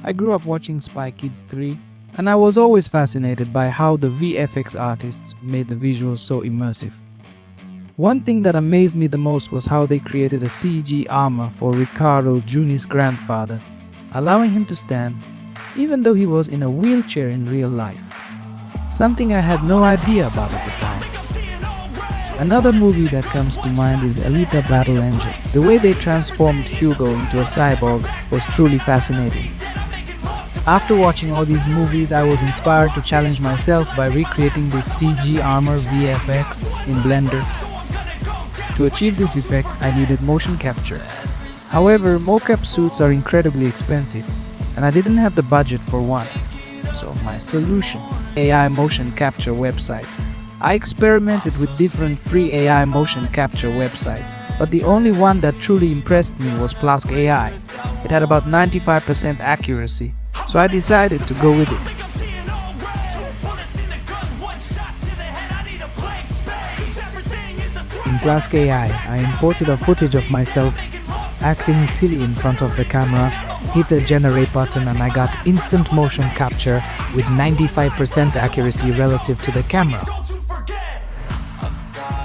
I grew up watching Spy Kids 3, and I was always fascinated by how the VFX artists made the visuals so immersive. One thing that amazed me the most was how they created a CG armor for Ricardo Jr.'s grandfather, allowing him to stand even though he was in a wheelchair in real life. Something I had no idea about at the time. Another movie that comes to mind is Alita Battle Angel. The way they transformed Hugo into a cyborg was truly fascinating. After watching all these movies, I was inspired to challenge myself by recreating this CG armor VFX in Blender. To achieve this effect, I needed motion capture. However, mocap suits are incredibly expensive, and I didn't have the budget for one. So my solution, AI motion capture websites. I experimented with different free AI motion capture websites, but the only one that truly impressed me was Plask AI. It had about 95% accuracy, so I decided to go with it. In Plask AI, I imported a footage of myself acting silly in front of the camera, hit a generate button, and I got instant motion capture with 95% accuracy relative to the camera.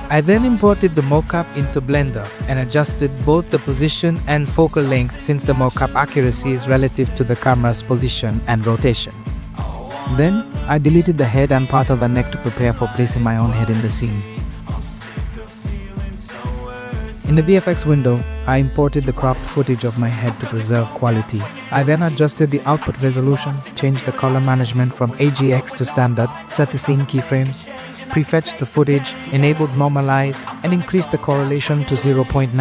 I then imported the mocap into Blender and adjusted both the position and focal length since the mocap accuracy is relative to the camera's position and rotation. Then, I deleted the head and part of the neck to prepare for placing my own head in the scene. In the VFX window, I imported the cropped footage of my head to preserve quality. I then adjusted the output resolution, changed the color management from AGX to standard, set the scene keyframes, prefetched the footage, enabled normalize, and increased the correlation to 0.9.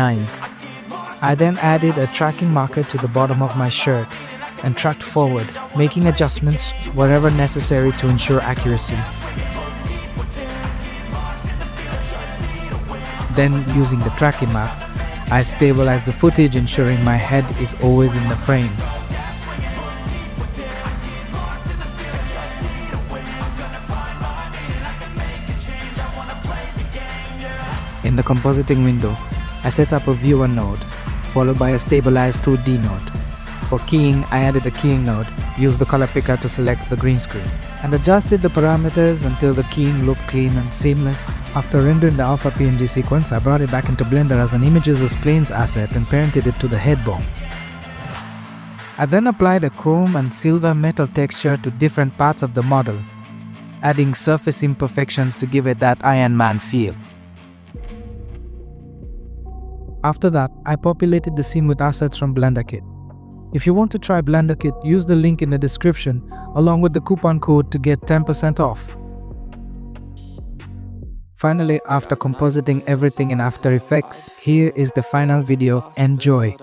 I then added a tracking marker to the bottom of my shirt and tracked forward, making adjustments wherever necessary to ensure accuracy. Then, using the tracking map, I stabilized the footage, ensuring my head is always in the frame. In the compositing window, I set up a viewer node, followed by a stabilized 2D node. For keying, I added a keying node, used the color picker to select the green screen, and adjusted the parameters until the keying looked clean and seamless. After rendering the alpha PNG sequence, I brought it back into Blender as an images as planes asset and parented it to the head bone. I then applied a chrome and silver metal texture to different parts of the model, adding surface imperfections to give it that Iron Man feel. After that, I populated the scene with assets from BlenderKit. If you want to try BlenderKit, use the link in the description along with the coupon code to get 10% off. Finally, after compositing everything in After Effects, here is the final video. Enjoy!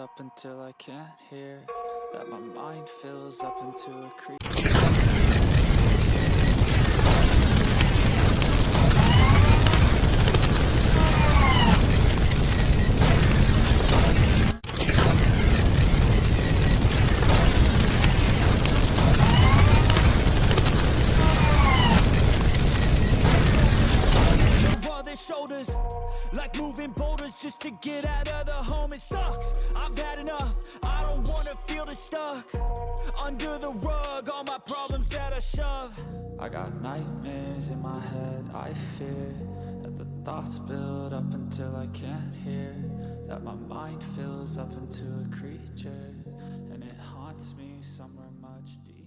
Shoulders like moving boulders just to get out of the home. It sucks, I've had enough. I don't wanna feel the stuck under the rug, all my problems that I shove. I got nightmares in my head. I fear that the thoughts build up until I can't hear, that my mind fills up into a creature and it haunts me somewhere much deeper.